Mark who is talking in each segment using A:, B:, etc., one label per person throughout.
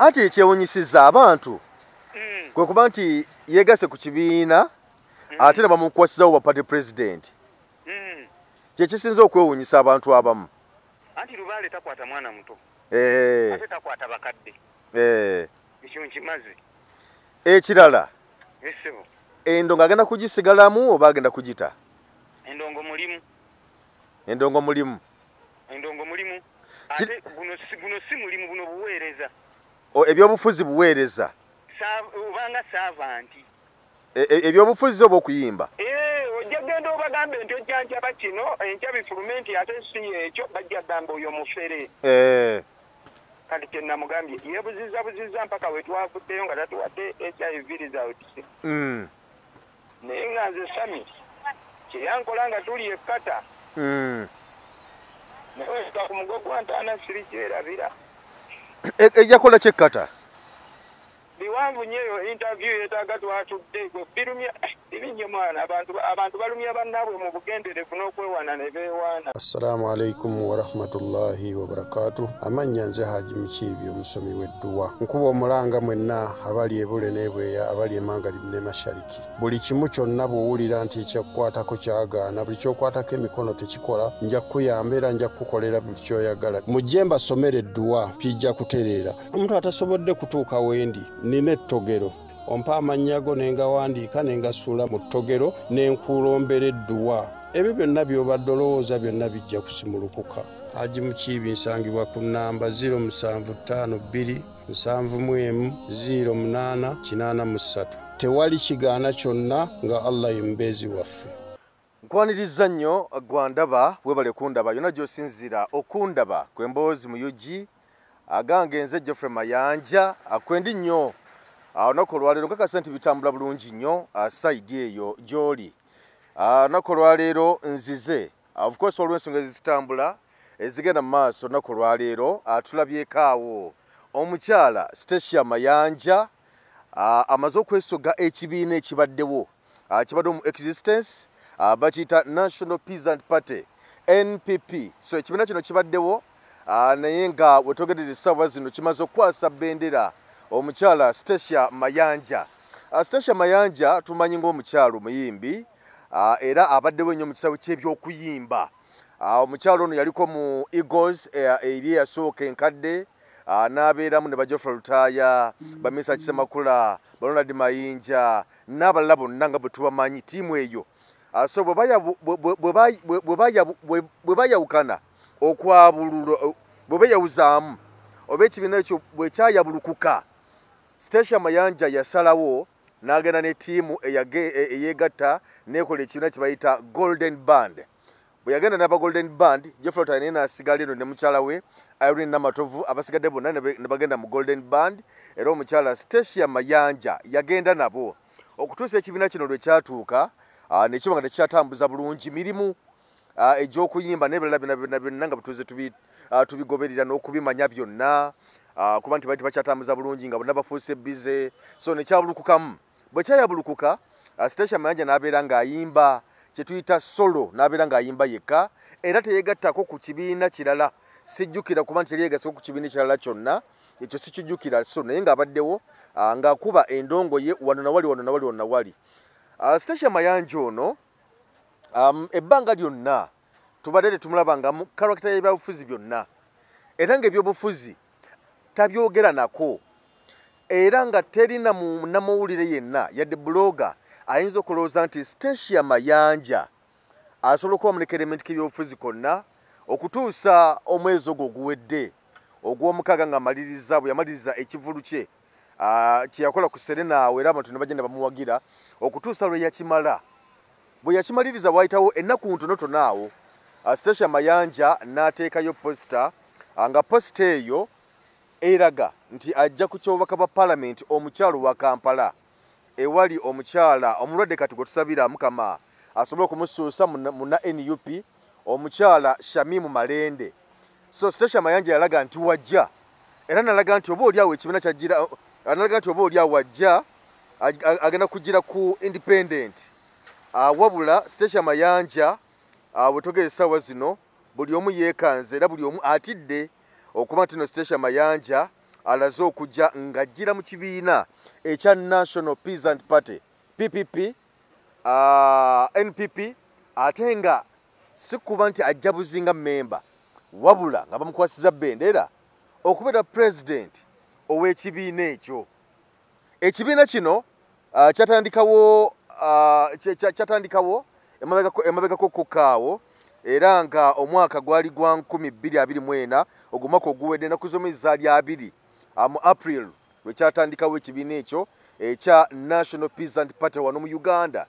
A: Ate ekyewunyisiza abantu kwe kuba nti yegase ku kibiina ate bamukwasizawo bwa party president. Kyekisinza okwewunyisa abantu abamu.
B: Anti Lubaale takwata mwana muto. Ate takwata bakadde. Ekyo nkimaze.
A: Ekirala.
B: Esebo.
A: Endongo agenda kugisigalamu oba agenda kugita?
B: Endongo mulimu.
A: Endongo mulimu.
B: Endongo mulimu. Ate buno si mulimu buno buweereza.
A: Ebyobufuzi buweereza.
B: Ubanga savanti.
A: Ebyobufuzi oba okuyimba.
B: Ojja genda obagambe nti ojjanjaba kino enkya bifulumenti ate si ekyo bajja gamba oyo mufere. Kati kye namugambye yeebuziza mpaka we twavuddeyo nga tatuwadde HIV results. Naye nga nze Sami kye yankola nga tuli ekkata. Naye ku mugo gwa ntaana siri kyerabira.
A: Ejakola kyekkata?
B: Biwanvu nyeyo interview yetaaga twatudde birumya ebinye mwana abantu balumya bannaabwe mu bugenderevu n'okwewana ne beewaana.
C: Assalamu alaikum wa rahmatullahi wa barakatuh. Amanya nze Haji Mukiibi omusomi w'edduwa. Nkuba omulanga mwenna abali ebule n'ebweya abali emanga ne mashariki. Buli kimu kyonna bw'owulira nti ekyakukwatako kyagaana buli kyokwatako emikono tekikola nja kukuyamba era nja kukukolera buli kyoyagala. Mujje mbasomere edduwa kijja kutereera. Omuntu atasobodde kutuuka wendi nina ettogero ompa amanyago nengawandiika nengasula mu ttogero nenkulombera edduwa. Ebyo byonna by'obadde olowooza byonna bijja kusimulukuka. Haji Mukiibi nsangibwa ku nnamba 0752-00883. Tewali kigaana kyonna nga Allah ye mubeezi waffe.
A: Nkwaniriza nnyo gwandaba webale kundaba yonna gy'osinzira okundaba kw'emboozi mu UG agange nze Geoffrey Mayanja akwendi nnyo olunaku olwaleero nkakasa nti bitambula bulungi nnyo side eyo gy'oli. Olunaku olwaleero nzize of course olw'ensonga ezitambula ezigenda mu maaso olunaku olwaleero tulabyeko awo omukyala Stacia Mayanja amaze okwesoga ekibiina ekibaddewo kibadde mu existence bakiyita National Peasant Party NPP. So ekibiina kino kibaddewo naye nga wetogerera essaawa zino kimaze okukwasa bendera omukyala Stacia Mayanja. Stacia Mayanja tumanyi ng'omukyala omuyimbi era abaddewo ennyo mu kisawe ky'ebyokuyimba. Omukyala ono yaliko mu Eagles eri eyasooka enkadde n'abeeramu ne Geoffrey Lutaaya Bamisa Kisemakula Ronald Mayinja n'abalala bonna nga bwe tubamanyi ttiimu eyo. So bwe bayawukana okwabulula bwe beeyawuzaamu oba ekibiina ekyo bwe kyayabulukuka Stacia Mayanja yasalawo n'agenda ne ttiimu eyeegatta n'ekola ekibiina kye bayita Golden Band. Bwe yagenda n'aba Golden Band Geoffrey Lutaaya naye n'asigala eno ne mukyala we Irene Namatovu abasigadde bonna ne bagenda mu Golden Band era omukyala Stacia Mayanja yagenda nabo okutuusa ekibiina kino lwe kyatuuka ne kiba nga tekyatambuza bulungi mirimu egy'okuyimba n'ebirala byonna nga butuuze tubigoberera n'okubimanya byonna kuba nti baiti bakyatambuza bulungi nga bonna bafuuse bize. So ne kyabulukukamu bwe kyayabulukuka Stacia Mayanja n'abeera ng'ayimba kye tuyita solo n'abeera ng'ayimba yekka era teyeegattako ku kibiina kirala. Sijjukira kuba nti yeegaseko ku kibiina kirala kyonna ekyo sikijjukira. So naye ng'abaddewo ng'akuba endongo ye wano na wali. Stacia Mayanja ono ebbanga lyonna tubadde tumulaba nga mu karakita y'ebyobufuzi byonna era ng'ebyobufuzi tabyogera nako era nga terina namawulire yenna yadde buloga ayinza okulowooza nti Stacia Mayanja asobola okuba mu elementi k'ebyobufuzi konna okutuusa omwezi ogwo oguwedde ogw'omukaaga ng'amaliriza bwe yamaliriza ekivulu kye kye yakola ku Serena awo era abantu ne bagenda bamuwagira okutuusa lwe yakimala. Bwe yakimaliriza wayitawo ennaku ntonotono awo Stacia Mayanja n'ateekayo posita nga posita eyo eraga nti ajja ku kyobubaka bwa Parliament omukyalo wa Kampala ewali omukyala omulwadde kati gwe tusabira Mukama asobole okumusuusa mu NUP omukyala Shamimu Malende. So Stacia Mayanja yalaga nti wajja era nalaga nti oba oliawo ekibiina kyajjira nalaga nti oba oliawo wajja agenda kugira ku independent. Wabula Stacia Mayanja bwe togera essaawa zino buli omu yeekanze era buli omu atidde okuba nti no Stacia Mayanja alaze okujja ng'ajjira mu kibiina ekya National Peasant Party PPP NPP ate nga si kuba nti ajja buzinga memba wabula nga bamukwasiza bendera okubeera president ow'ekibiina ekyo. Ekibiina kino kyatandikawo emabegako kokaawo era nga omwaka gwali gwa 2024 ogumaka oguwedde ennaku z'omwezi zaali 2 mu April lwe kyatandikawo ekibiina ekyo ekya National Peasant Party wano mu Uganda.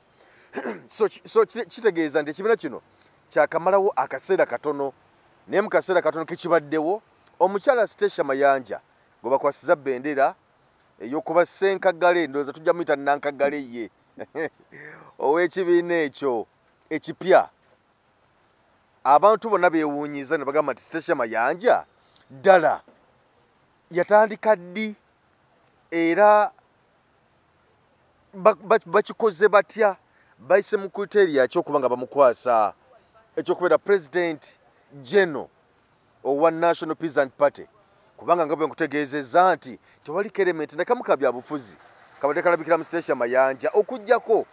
A: so kitegeeza nti ekibiina kino kyakamalawo akaseera katono naye mu kaseera katono kekibaddewo omukyala Stacey Mayanja gwe bakwasiza bendera ey'okuba Ssenkagale ndowooza tujja muyita Nankagale ye ow'ekibiina ekyo ekipya. Abantu bonna beewuunyiza ne bagamba nti Stacey Mayanja ddala yatandika ddi era bakikoze batya bayise mu kriteriya ky'okuba nga bamukwasa ekyokubeera president general owa National Peasant Party kubanga nga bwe nkutegeezezza nti tewaliko element nakamu ka byabufuzi kabadde kalabikira mu Stacey Mayanja okuggyako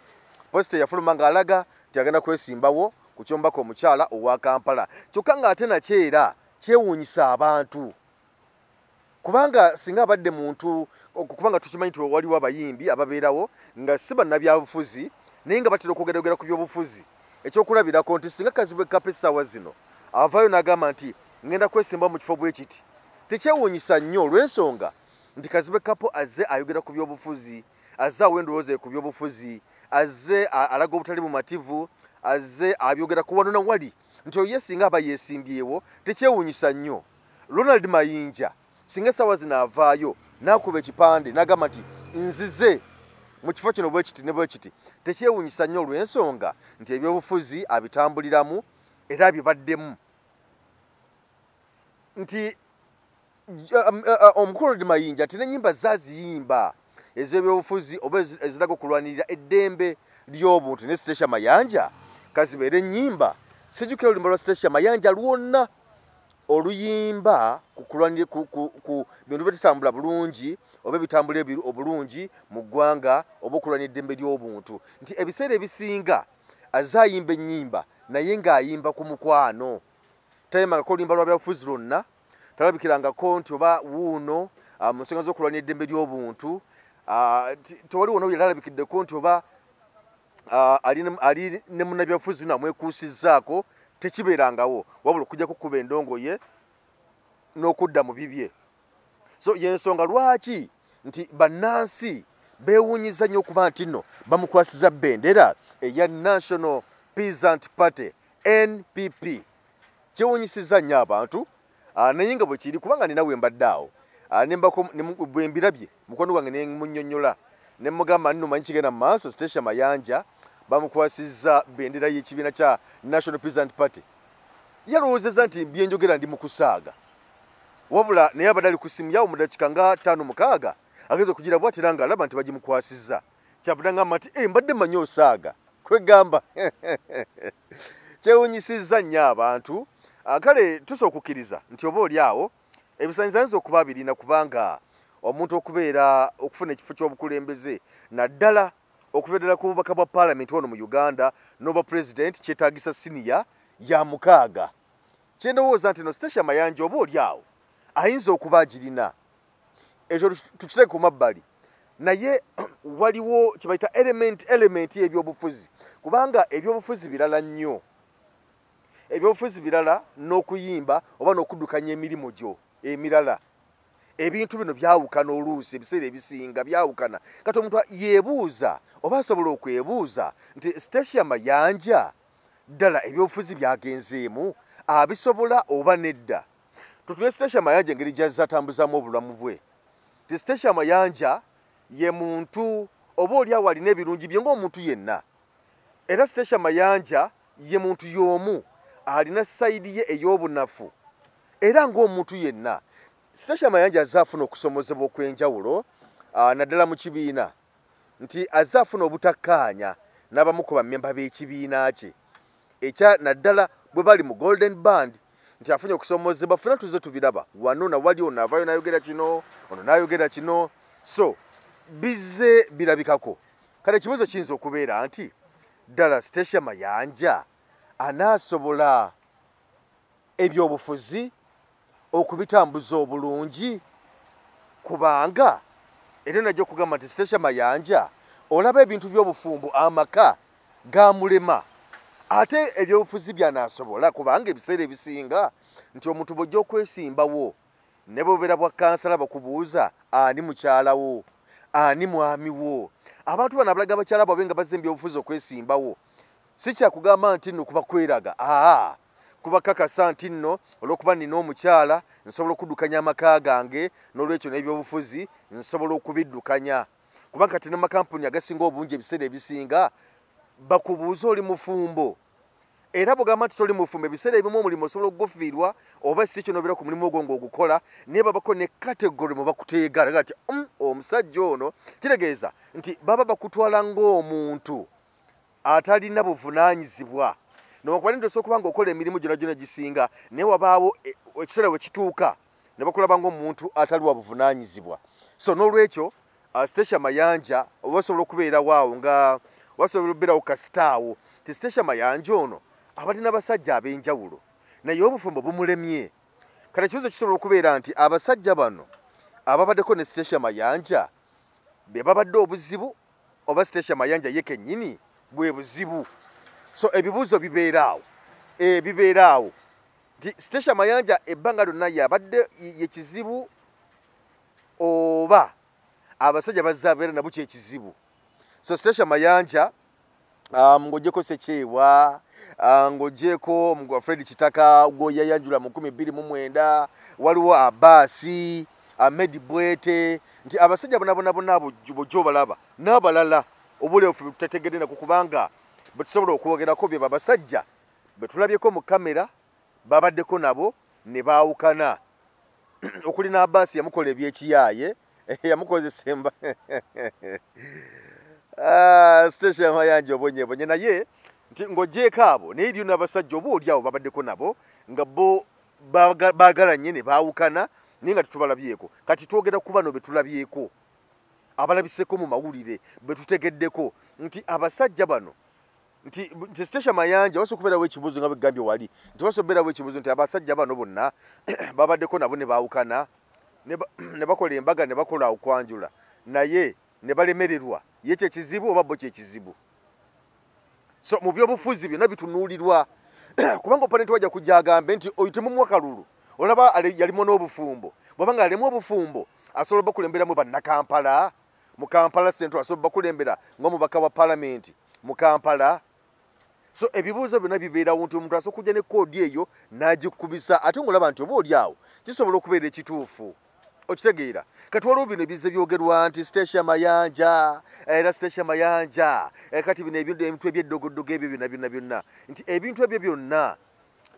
A: posita yafuluma ng'alaga nti agenda kwesimbawo ku kyombako omukyala owa Kampala kyokka ng'ate nakyera kyewuunyisa abantu kubanga singa abadde muntu kubanga tukimanyi nti waliwo abayimbi ababeerawo nga si bannabyabufuzi naye nga batera okwogeragera ku byobufuzi ekyokulabirako nti singa Kazibwe Kapa essaawa zino avaayo n'agamba nti ngenda kwesimba mu kifo bwe kiti tekyewuunyisa nnyo olw'ensonga nti Kazibwe Kapa azze ayogera ku byobufuzi azze awa endowooza ku byobufuzi azze alaga obutali bumativu azze abyogera ku wano na wali nti oye singa aba yeesimbyewo tekyewuunyisa nnyo. Ronald Mayinja singa essaawa zino avaayo n'akuba ekipande n'agamba nti nzize mu kifo kino bwe kiti ne bwe kiti tekyewuunyisa nnyo olw'ensonga nti ebyobufuzi abitambuliramu era abibaddemu nti omukulu Ronald Mayinja nti n'ennyimba zaaziyimba ez'ebyobufuzi oba eziraga okulwanirira eddembe ly'obuntu ne Stacey Mayanja kazibeera ennyimba sijjukira oluyimba lwa Stacey Mayanja lwonna oluyimba ku bintu bitambula bulungi oba ebitambula obulungi mu ggwanga oba okulwanira eddembe ly'obuntu nti ebiseera ebisinga azaayimba ennyimba naye ng'ayimba ku mukwano tayimangako oluyimba lwa byabufuzi lwonna talabikirangako nti oba wuuno mu nsonga z'okulwanira eddembe ly'obuntu tewali wona yalalabikiddeko nti oba ali ne munnabyabufuzi no amwekuusizzaako tekibeerangawo wabula okujjako kuba endongoye n'okudda mu bibye. So yensonga lwaki nti bannansi beewuunyiza nnyo okuba nti nno bamukwasiza bendera eya National Peasant Party NPP kyewuunyisizza nnyo abantu naye nga bwe kiri kubanga nina we mbadde awo bwe mbirabye mukono gwange ne munnyonnyola ne mugamba nno manyi kigenda mu maaso Stacey Mayanja bamukwasizza bendera y'ekibiina kya National Peasant Party yalowoozezza nti byenjogera ndi mu kusaaga wabula naye abadde ali ku ssimu yawo mu dakiika nga 5-6 ageze okugira bw'ati era ng'alaba nti bagimukwasizza kyavudde ngamba nti mbadde mmanyi osaaga kwegamba kyewuunyisizza nnyo abantu kale tusooka okukkiriza nti oba oli awo ebisaanyizo ayinza okuba abirina kubanga omuntu okubeera okufuna ekifo ky'obukulembeze naddala okuva ddala ku bubaka bwa paalamenti wano mu Uganda n'obwa president kyetaagisa siniya ya 6. Kyendowooza nti no Stacey Mayanja oba oli awo ayinza okuba agirina ekyo tukireke ku mabbali naye waliwo kyebayita element y'ebyobufuzi kubanga ebyobufuzi birala nnyo ebyobufuzi birala n'okuyimba oba n'okuddukanya emirimu gyo emirala ebintu bino byawukana oluusi ebiseera ebisinga byawukana kati omuntu yeebuuza oba asobola okwebuuza nti Stacey Mayanja ddala ebyobufuzi byagenzeemu abisobola oba nedda. Tutunye Stacey Mayanja engeri gy'azze atambuzaamu obulamu bwe nti Stacey Mayanja ye muntu oba oli awo alina ebirungi bye ng'omuntu yenna era Stacey Mayanja ye muntu y'omu alina sayidi ye ey'obunafu era ng'omuntu yenna. Stacey Mayanja azze afuna okusomozebwa okw'enjawulo naddala mu kibiina nti azze afuna obutakkaanya n'abamu ku bammemba b'ekibiina kye ekya naddala bwe bali mu Golden Band nti afunye okusomozebwa funa tuze tubiraba wano na wali ono avayo nayogera kino ono nayogera kino so bize birabikako kale ekibuzo kiyinza okubeera nti ddala Stasha Mayanja anaasobola ebyobufuzi okubitambuza obulungi kubanga era najja okugamba nti Stasha Mayanja olaba ebintu by'obufumbo amaka gamulema ate ebyobufuzi byanaasobola kubanga ebiseera ebisinga nti omuntu bw'ojja okwesimbawo ne bobeera bwa kansala bakubuuza ani mukyalawo ani mwami wo abantu bano abalaga bakyala baabwe nga bazze ebyobufuzi okwesimbawo si kyakugamba nti nno kuba kweraga kuba kakasa nti nno olw'okuba nina omukyala nsobola okuddukanya amaka gange n'olwekyo n'ebyobufuzi nsobola okubiddukanya kubanga kati n'amakampuni agasinga obungi ebiseera ebisinga bakubuuza oli mufumbo era bw'ogamba nti toli mufumbo ebiseera ebimu omulimu osobola okugufiirwa oba si kyo nobeera ku mulimu ogwo ng'ogukola naye babako ne kategori mwe bakuteega laga nti omusajja ono kitegeeza nti baba bakutwala ng'omuntu atalina buvunaanyizibwa nobakuba nti osobola okuba nga okola emirimu gyonna gyonna gisinga naye wabaawo ekiseera we kituuka ne bakulaba ng'omuntu atali wa buvunaanyizibwa so n'olwekyo Stasha Mayanja oba osobola okubeerawo awo nga wasobola okubeerawo kasitaawo ti Stasha Mayanja ono abali n'abasajja ab'enjawulo naye obufumbo bumulemye kale ekibuzo kisobola okubeera nti abasajja bano ababaddeko ne Stasha Mayanja be babadde obuzibu oba Stasha Mayanja ye kennyini bwe buzibu so ebibuuzo bibeeraawo nti Stasha Mayanja ebbanga lyonna yabadde ye kizibu oba abasajja bazze abeera nabo kyekizibu so Stasha Mayanja ng'ogyeko Sekyewa ng'ogyeko Fred Kitaka gwoyayanjula mu 2009 waliwo Abasi Ahmed Bwete nti abasajja bonna abo bw'obalaba n'abalala obuleewo ffe tutategedde nako kubanga bwe tusobola okwogerako bye babasajja bwe tulabyeko mu kamera babaddeko nabo ne baawukana okuli n'Abasi yamukola ebyekiyaaye yamukozesa emba Stasha Mayanja obonyebonye naye nti ng'ogyeko abo naye eriyo n'abasajja oba oli awo babaddeko nabo nga bo baagalanye ne baawukana naye nga tetubalabyeko kati twogera ku bano be tulabyeko abalabiseko mu mawulire be tutegeddeko nti abasajja bano nti Stasha Mayanja wasobola okubeerawo ekibuuzo nga bwegambye wali nti wasobola okubeerawo ekibuuzo nti abasajja bano bonna babaddeko nabo ne baawukana ne bakola embaga ne bakola okwanjula naye ne balemererwa ye kyekizibu oba bo kyekizibu so mu byobufuzi byonna bitunuulirwa kubanga oponenti wajja kujja agambe nti oyo temumuwa kalulu olaba yalimu n'obufumbo bw'aba nga alimu obufumbo asobola bakulemberamu bannakampala mu Kampala Central asobola bakulembera ng'omubaka wa palamenti mu Kampala so ebibuuzo byonna bibeerawo nti omuntu asobola okujja ne koodi eyo n'agikubisa ate ng'olaba nti oba oli awo kisobola okubeera ekituufu okitegeera kati waliwo bino ebize byogerwa nti Stasha Mayanja era Stasha Mayanja kati bino ebintu ebyeddogoddogo ebyo byonna nti ebintu ebyo byonna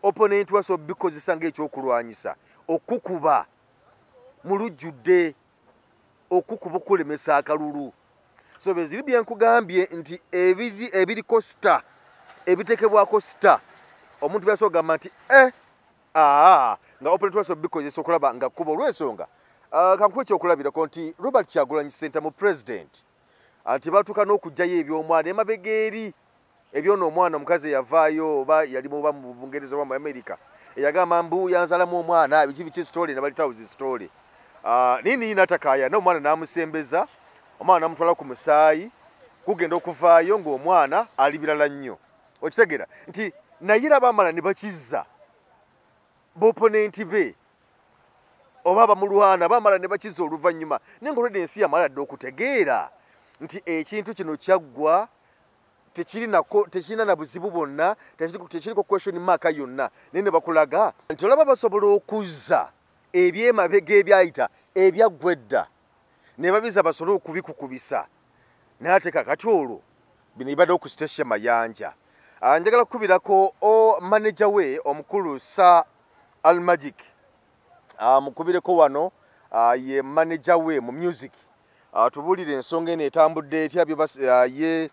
A: oponenti wasobola bikozesa ng'ekyokulwanyisa okukuba mu lujjudde okukuba okulemesa akalulu so beziri byenkugambye nti ebiriko sita ebitekebwako sita omuntu byasobola okugamba nti nga oponenti wasobola bikozesa okulaba nga kkuba olw'ensonga kankuba ekyokulabirako nti Robert Kyagulanyi Ssentamu mu president nti batuuka n'okugjayo ebyomwana emabega eri ebyono omwana omukazi eyavaayo oba yalimu oba mu Bungereza oba mu America eyagamba mbu yanzalamu omwana biki story nabalitawo zi story nini natakaya n'omwana n'amusembeza omwana n'amutwala ku musaayi kugenda okuvaayo ng'omwana ali birala nnyo okitegeera nti naye abamala ne bakizza b'oponenti be oba bamulwana bamala ne bakizza oluvannyuma naye ng'olwedde ensi yamala dde okutegeera nti ekintu kino kyaggwa tekirina na buzibu bwonna tekiriko question mark yonna naye ne bakulaga nti olaba basobola okuzza ebyemabega ebyayita ebyaggwa edda ne babiza basobole okubikukubisa naye ate kakati olwo bino ibaddewo ku Stasha Mayanja njagala kukubirako manager we omukulu Sir Almagic mukubireko wano ye manager we mu music tubuulire ensonga eno etambudde etya ye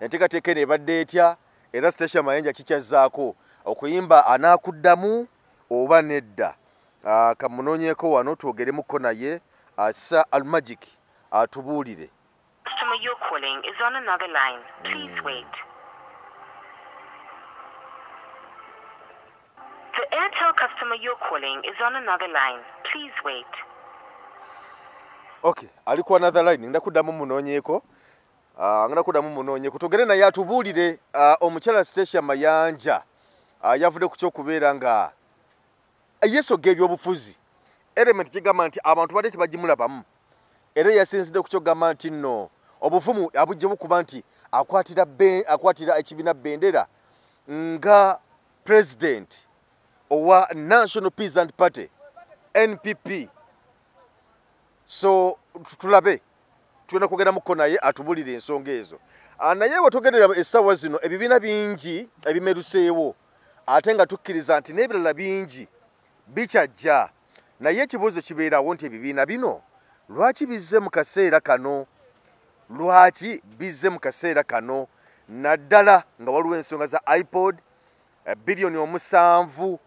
A: enteekateeka eno ebadde etya era Stasha Mayanja kikyazzaako okuyimba anaakuddamu oba nedda kamunoonyeeko wano twogeremuko naye Sir Almagic atubuulire.
D: Customer you're calling is on another line. Please wait. The Airtel customer you're calling is on another line. Please wait.
A: Okay, alikuwa another line. Ndakuddamu munoonyeeko. Ngana kuddamu munoonyeeko. Tugere naye atubuulire omukyala Station Mayanja yavudde ku kyokubeera nga yeesogga ebyobufuzi. Element kigamba nti abantu badde tebagimulabamu. Era yasinzidde ku kyogamba nti nno obufumu abujje bukuba nti akwatira ekibiina bendera nga president owa National Peasant Party NPP. So tulabe tuenda kugenda muko naye atubulire ensonga ezo. Naye watogerera essaawa zino ebibiina bingi ebimeruseewo ate nga tukkiriza nti n'ebirala bingi bikyajja. Naye ekibuuzo kibeerawo nti ebibiina bino lwaki bizze mu kaseera kano? Lwaki bizze mu kaseera kano? Naddala nga waliwo ensonga za iPod bilioni 7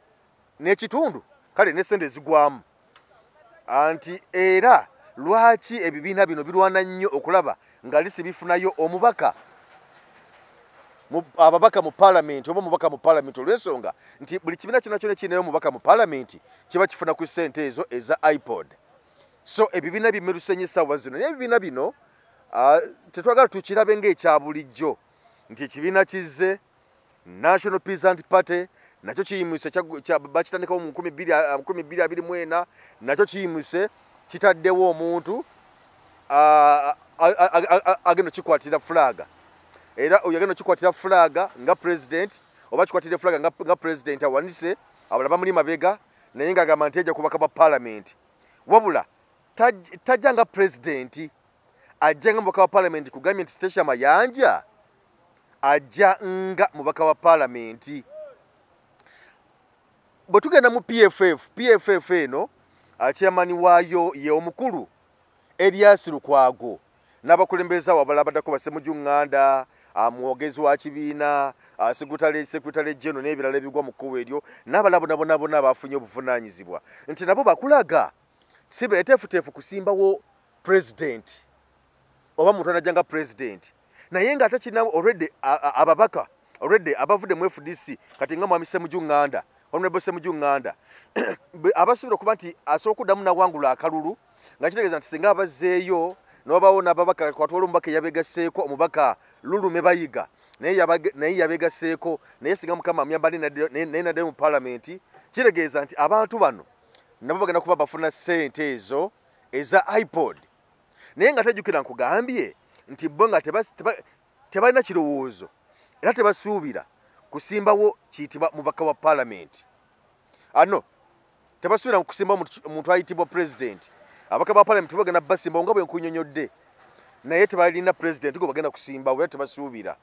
A: n'ekitundu kale ne sente zigwamu. Anti era lwaki ebibiina bino birwana nnyo okulaba nga lisi bifunayo omubaka ababaka mu parliament oba mubaka mu parliament olw'ensonga nti buli kibiina kyonna kyonna kirinayo omubaka mu parliament kiba kifuna ku ssente ezo eza iPod. So ebibiina bimeruse nnyo essaawa zino naye ebibiina bino tetwagala tukirabe ng'ekya bulijjo nti ekibiina kizze National Peasant Party nakyo kiyimuse bakitandikawo mu 2024 nakyo kiyimuse kitaddewo omuntu agenda kikwatira flaga. Era oyagenda kikwatira flaga nga president oba kikwatira flaga nga president awanise abalaba muri mabega naye nga agamba nti ejja kubaka ba parliament. Wabula tajja nga president ajja nga mubaka wa parliament kugambye nti Station Mayanja ajja nga mubaka wa parliament. Bwe tugenda mu PFF eno chairman waayo ye omukulu Elias Lukwago n'abakulembeza wabala baddako Basemujju Nganda mwogezi wa kibiina secretary general n'ebirala ebigwa mu kkubo eryo n'abalabo bonna abafunye obuvunaanyizibwa nti nabo bakulaga si beeteefuteefu kusimbawo president oba muntu anajjanga president naye nga ate kirinawo already ababaka already abavudde mu FDC kati nga mwami Semujju Nganda Honorable Semujju Nganda abasobola okuba nti asobola okuddamu nawangula akalulu nga kitegeeza nti singa abazzeeyo n'obawo n'ababaka kwatwala omubaka eyabeegaseeko omubaka Lulume Bayiga naye yabeegaseeko naye singa Mukama amuyamba naye nadde mu parliament kitegeeza nti abantu bano nabo bagenda kuba bafuna ssente ezo eza iPod. Naye nga tajjukira nkugambye nti bo nga tebalina kirowoozo era tebasuubira kusimbawo kiyitibwa mubaka wa parliament. Ano tebasuubira kusimbawo omuntu ayitibwa president. Abaka ba parliament bagenda basimbawo nga bwe nkunyonyodde naye tebalina president gwe bagenda kusimbawo era tebasuubira.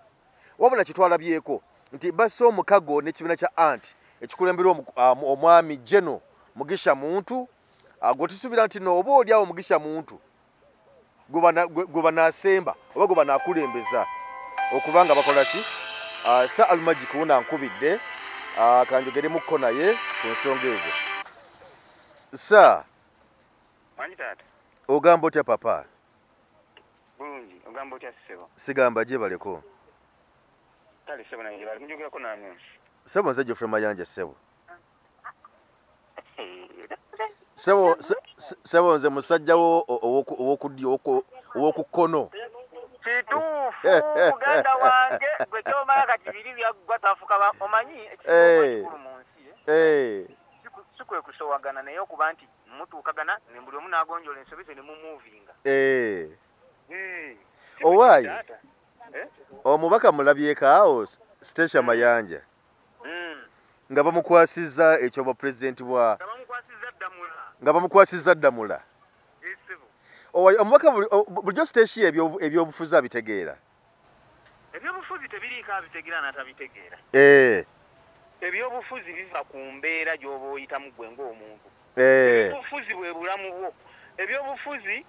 A: Wabula kitwalabyeko nti bassa omukago n'ekibiina kya ANT ekikulemberwa omwami General Mugisha Muntu gwe tusuubira nti no oba oliawo Mugisha Muntu gwe banaasemba oba gwe banaakulembeza okubanga bakola ki. Sir Almagic wuna nkubidde kanjogeremukko naye ku nsonga ezo. Sir
B: Manyi taata
A: ogamba otya papa?
B: bulungi ogamba otya ssebo?
A: Sigamba gye baleko
B: kale ssebo naye bali kunjogerako naani
A: Sebo nze Geoffrey Mayanja ssebo. Sebo nze musajjawo ow'okukkono.
B: Kituufu muganda wange gwe kyomala kati biri byaggwa tafuka omanyi ekikulu mu nsi sikwe kusowagana naye okuba nti mutuukagana ne buli omu n'agonjola ensobeze ne mumuvinga.
A: Owaayi omubaka mulabyeko awo Station Mayanja nga bamukwasizza ekyo bwa president bwa nga bamukwasizza Ddamula. Omubaka bulijjo station ebyobufuzi abitegeera.
B: Ebyobufuzi tebiriiko abitegeera n'atabitegeera. Ebyobufuzi biva ku mbeera gy'oba oyitamu gwe ng'omuntu. Ebyobufuzi bwe bulamu bwo. Ebyobufuzi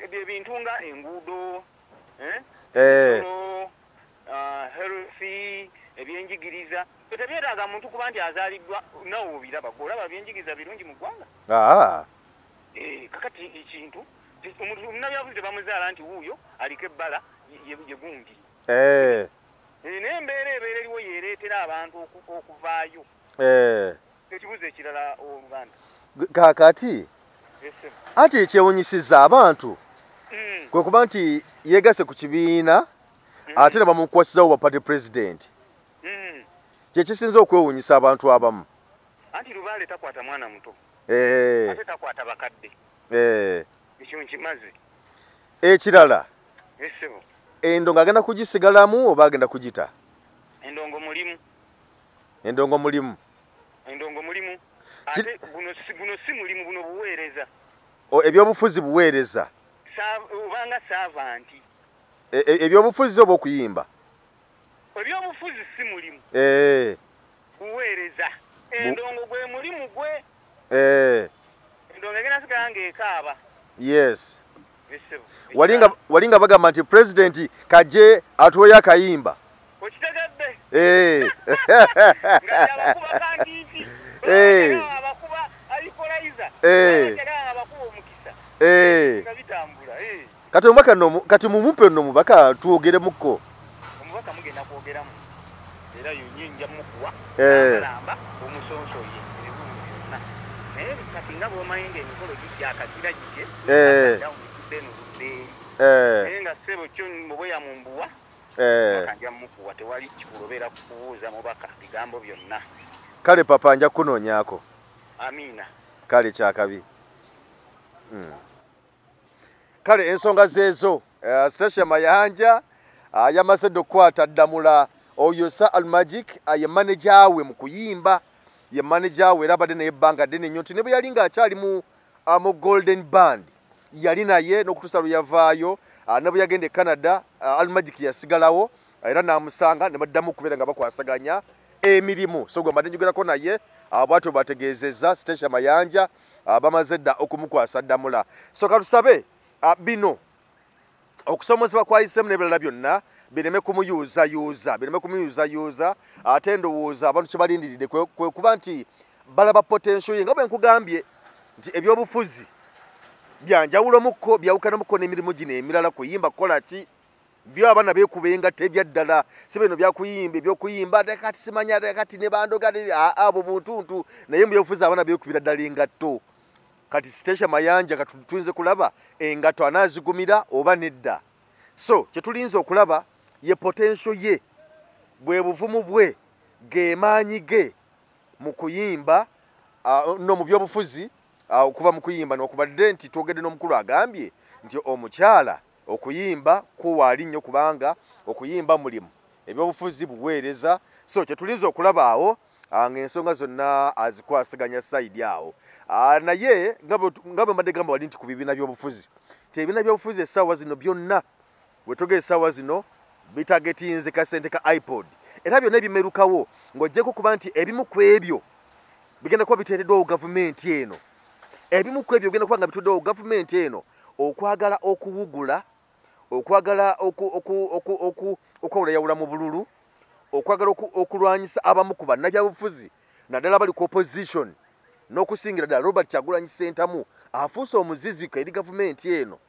B: bye bintu nga enguudo, healthy, ebyenjigiriza tebyetaaga muntu kuba nti azaalibwa nawe obiraba olaba byenjigiriza birungi mu ggwanga kakati ekintu omunnabyabuzi tebamuzaala nti wuuyo aliko ebbala ye gundi n'embeera ebeera eriwo yeereetera abantu okuvaayo ekibuzo ekirala oluganda
A: kakati ate ekyewunyisiza abantu kwe kuba nti yeegase ku kibiina ate ne bamukwasizawo bwa party president kyekisinza okwewunyisa abantu abamu
B: anti Lubaale takwata mwana muto ate takwata bakadde ekyo nkimaze
A: ekirala endongo agenda kugisigalamu oba agenda kugita
B: endongo mulimu ate buno si mulimu buno buweereza
A: ebyobufuzi buweereza
B: obanga saavanti
A: ebyobufuzi oba okuyimba
B: ebyobufuzi si mulimu buweereza endongo gwe mulimu gwe endongo egenda sigala ng'ekaaba
A: yes walinga bagamba nti president kaje atuweyo akayimba
B: okitegedde abakuba kandiiti abakuba alikolaiza abakuba omukisa nga bitambula
A: kati omubaka nno kati mumupe nno mubaka tuwogeremukko
B: omubaka mugenda kwogeramu era yonyinja mukuwa alamba omusonsoye ebintu byonna naye kati nga bwomanyi ng'emikolo gijja akazira gike naye nga ssebo kyo mubweya mu mbuwa nja mukuwa tewali kikulobera kukubuuza mubaka bigambo byonna
A: kale papa nja kunoonyaako
B: amiina
A: kale kyakabi kale ensonga zeezo station Mayanja yamaze okukwata ddamula oyo Sir Almagic ye manager we mu kuyimba ye manager we rabade ne banga dene nyoti ne bwe nga akyali mu Golden Band yali naye n'okutusa luyavaayo ne bwe yagende Canada Almagic yasigalawo era namusanga ne baddamu kubeera nga bakwasaganya emirimu so gwe mbadde njogerako naye abwatyo bategeezezza station Mayanja bamaze dda okumukwasa ddamula so katusabe bino okusomozebwa kwa isemu n'ebirala byonna bireme kumuyuuza ate ndowooza abantu kye balindiridde kwe kuba nti balaba potential ye nga bwe nkugambye nti ebyobufuzi byanjawulomukko byawukanamukko n'emirimu gino emirala kuyimba kukola ki byo abaana beekubenga tebyaddala si bino byakuyimba ebyokuyimba kati simanya kati ne bandoga abo buntuntu naye mu byobufuzi abaana beekubira ddala engatto kati station Mayanja katuyinza kulaba engatto anaazigumira oba nedda so kyetulinza okulaba ye potential ye bwe buvumu bwe gemaanyi ge mu kuyimba no mu byobufuzi okuva mu kuyimba n'okubadde nti twogedde n'omukulu agambye nti omukyala okuyimba kuwaali nnyo kubanga okuyimba mulimu ebyobufuzi buweereza so kyetulinza okulaba awo ng'ensonga zonna azikwasiganya side awo naye nga bwe mbadde gamba wali nti ku bibiina by'obufuzi ebibiina by'obufuzi essaawa zino byonna wetoga essaawa zino bitagetinze kasente ka iPod era byonna ebimerukawo ng'oggyeko kuba nti ebimu ku ebyo bigenda kuba biteereddwawo gavumenti eno ebimu ku ebyo bigenda kuba nga bituddwawo gavumenti eno okwagala okuwugula okwagala okwawulayawula mu bululu okwagala okulwanyisa abamu ku bannabyabufuzi naddala bali ku opposition n'okusingira ddala Robert Kyagulanyi Ssentamu afuuse omuziziko eri gavumenti eno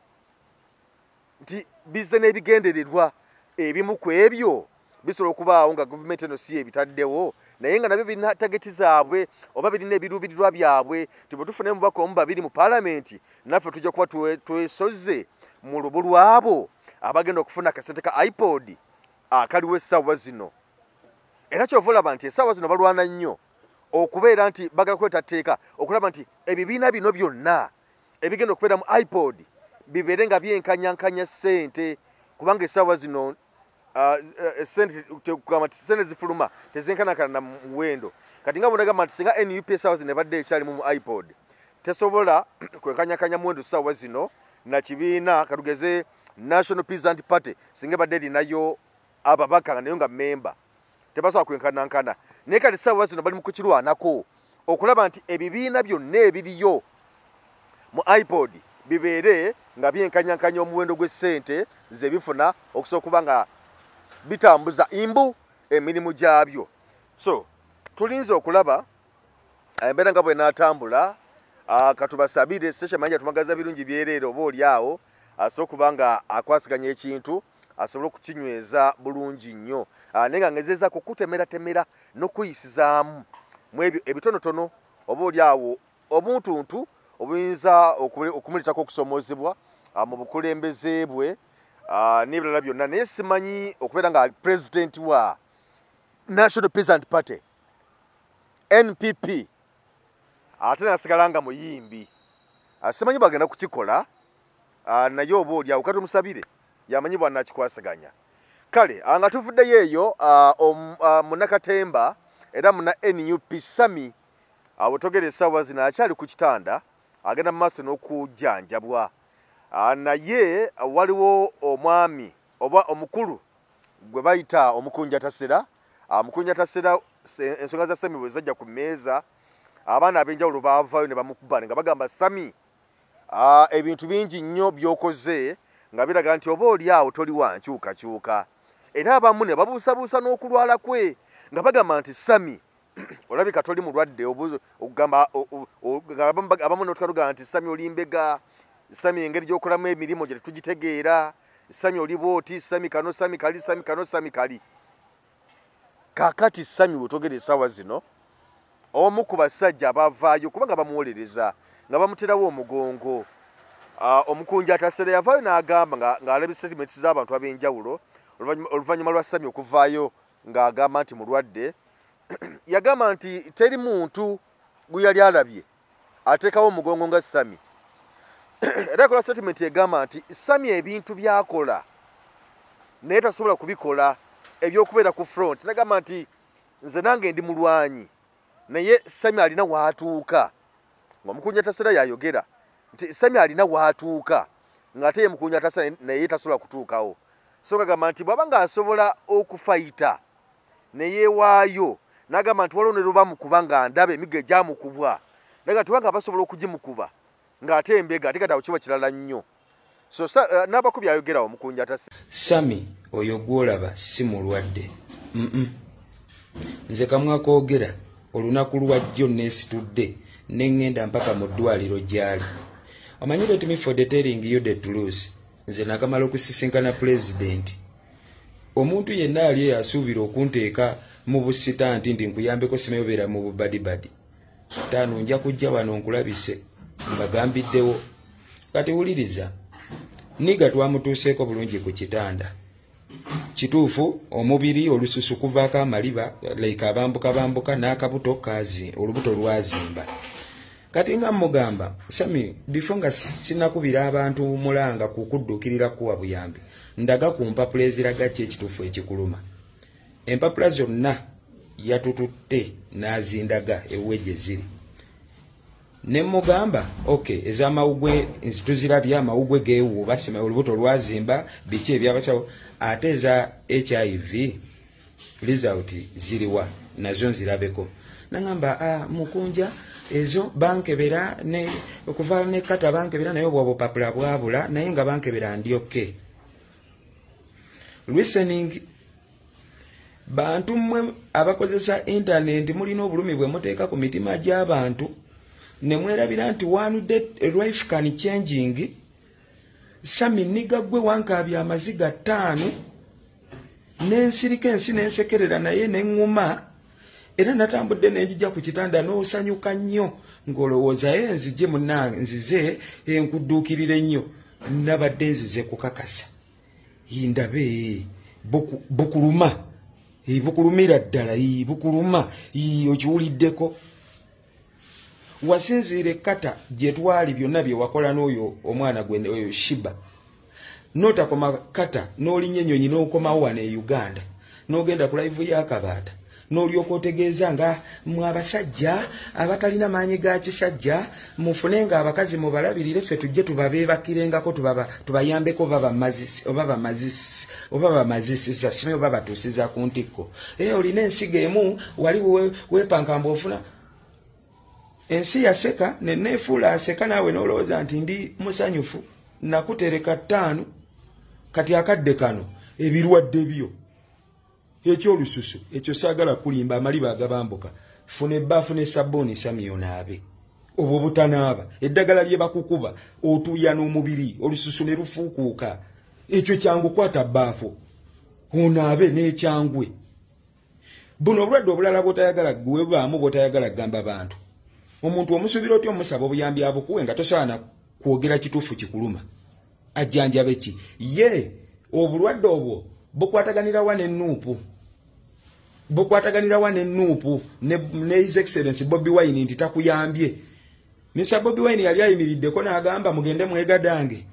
A: nti bizze n'ebigendererwa ebimu ku ebyo bisobola okubaawo nga gavumenti eno si ebitaddewo naye nga nabyo birina tageti zaabwe oba birina ebiruubirirwa byabwe tibwe tufune mubaka omu babiri mu paalamenti naffe tujja kuba twesoze mu lubu lwabo abagenda okufuna akasente ka iPod akaliwo essaawa zino era kyova olaba nti essaawa zino balwana nnyo okubeera nti bagala kuleeta tteeka okulaba nti ebibiina bino byonna ebigenda okubeera mu iPod bibeere nga byenkanyankanya ssente kubanga essaawa zino sente zifuluma tezenkanakana na muwendo kati nga bonagamba nti singa NUP essaawa zino ebadde ekyalimu mu iPod tesobola kwenkanyakanya muwendo essaawa zino na kibiina katugeze National Peasant Party singa badde erinayo ababaka nayo nga memba tebasobola kwenkanankana naye kati essaawa zino bali mu kukirwanako okulaba nti ebibiina byonna ebiriyo mu iPod bibeere nga byenkanyankanya omuwendo gw'essente ze bifuna okusobola okuba nga bitambuza imbu emirimu gyabyo. So tulinze okulaba embeera nga bwe n'atambula. Katubasabire Station Mayanja tumagaza birungi byereero oba oli awo asobola okuba nga akwasiganya ekintu asobola okukinyweza bulungi nnyo. Naye nga ngezeza kukutemera n'okuyisizaamu mu ebyo ebitonotono oba oli awo obuntuntu obuyinza okumuleetako okusomozebwa mu bukulembeze bwe n'ebirala byonna. Naye simanyi okubeera nga president wa National Peasant Party NPP ate nasigala nga muyimbi. Simanyi bagenda kukikola naye oba oli awo katumusabire yamanyi bwana akikwasiganya. Kale nga tuvuddeyo eyo Munakatemba era muna NUP Sami abutogere essaawa zino akyali ku kitanda agenda mu maaso n'okujjanjabwa. Naye waliwo omwami oba omukulu gwe bayita omukunjatasera. Mukunjatasera ensonga za Sami bwe zajja ku mmeeza abaana ab'enjawulo baavaayo ne bamukuba nga bagamba Sami ebintu bingi nnyo by'okoze nga biraga nti oba oli awo toli wankyukakyuka. Era abamu ne babuusabuusa n'okulwala kwe nga bagamba nti Sami olabika toli mulwadde okugamba abamu n'otukaluga nti Sami oli mbega, Sami engeri gy'okolamu emirimu gye tetugitegeera, Sami oli bwoti, Sami kano, Sami kali, Sami kano, Sami kali. Kakati Sami wetogere essaawa zino omu ku basajja abavaayo kubanga bamuwolereza nga bamuterawo omugongo. Omukunjatasera yavaayo n'agamba ng'alabye statements z'abantu ab'enjawulo oluvannyuma lwa Sami okuvaayo ng'agamba nti mulwadde. Yagamba nti teri muntu gwe yali alabye ateekawo omugongo nga Sami. Era akola statement egamba nti Sami ebintu byakola naye tasobola kubikola ebyokubeera ku front. Nagamba nti nze nange ndi mulwanyi naye Sami alina waatuuka. Ng'omukunjatasera yayogera nti Sami alina waatuuka ng'ate ye mukunjatasera naye tasobola kutuukawo. So kagamba nti bw'aba ng'asobola okufayita ne yeewaayo n'agamba nti waliwo ne lwe bamukuba nga ndaba emiggo egyamukubwa naga tubanga basobola okugimukuba ng'ate embega ate kati kiba kirala nnyo. So n'abakubi ayogerawo omukunjatasera.
E: Sami oyo gw'olaba si mulwadde. Nze kamwakoogera olunaku lwajjo neesitudde neŋŋenda mpaka mu ddwaliro gy'ali. Omanyi let me for the telling you the truth. Nze nakamala okusisinkana pulezidenti. Omuntu yenna ali asuubira okunteeka mu busita nti nkuyambeko simeyobeera mu bubadibadi. Taano nja kujja wano nkulabise mbagambiddewo. Kati wuliriza niga twamutuuseeko bulungi ku kitanda. Kituufu omubiri olususu kuvaako amaliba like abambuka n'akabuto kazi olubuto lwazimba. Kati nga mugamba Sami before nga sinakubira abantu mulanga kukudduukirira kuwa buyambi ndaga ku mpapula eziraga ekituufu ekikuluma. Empapula zonna yatututte n'azindaga ewejje ziri. Ne mugamba okay ez'amawugwe tuzirabye amawugwe geewuuba sima olubuto lwazimba biki ebyabasawo ate eza HIV result ziriwa nazo nzirabeko. Nangamba mukunja ezo bankebera ne okuva ne kata bankebera naye obwo papula bwabula naye nga bankebera ndyoke. Listening bantu mmwe abakozesa internet mulina obulumi bwe muteeka ku mitima gy'abantu ne mwerabira nti one day life can changing. Sami niga gwe wankabya amaziga 5 n'ensirika ensi n'ensekerera naye n'eŋŋuma era natambudde n'enjija ku kitanda n'osanyuka nnyo ng'olowooza enzije munnanzize enkudduukirire nnyo nabadde nzize kukakasa ndabe bukuluma bukulumira ddala bukuluma okiwuliddeko. Wasinziire kata gye twali byonna bye wakola n'oyo omwana gwe oyo Shiba n'otakoma kata n'olinnya ennyonyi n'okomawo wano e Uganda n'ogenda ku live y'akabaata n'olyoka otegeeza nga mwe abasajja abatalina maanyi ga kisajja mufune nga abakazi mubalabirire ffe tujje tubabeebakirengako tubayambeko oba bamazisiza sime oba batuusiza ku ntikko. Olina ensigo emu wali weepankamba ofuna ensi yaseka neneefuula aseka naawe n'olowooza nti ndi musanyufu nakutereka 5 kati akadde kano ebirwadde byo ekyolususu ekyo saagala kulimba amaliba agabambuka funa ebbaafu ne sabbuuni Sami onaabe obwo butanaaba eddagala lye bakukuba otuuya n'omubiri olususu ne lufuukuuka ekyo kyangu kwata bbaafu onaabe n'ekyangwe buno obulwadde obulala bw'otayagala gwe baamu bw'otayagala gamba bantu omuntu omusuubira otya omusaba obuyambi abukuwe nga tosaana kwogera kituufu kikuluma ajjanjabe ki ye obulwadde obwo bukwataganira wa n'ennuupu ne His Excellency Bobi Wine nti takuyambye Mr. Bobi Wine yali ayimiriddeko n'agamba mugende mwegadange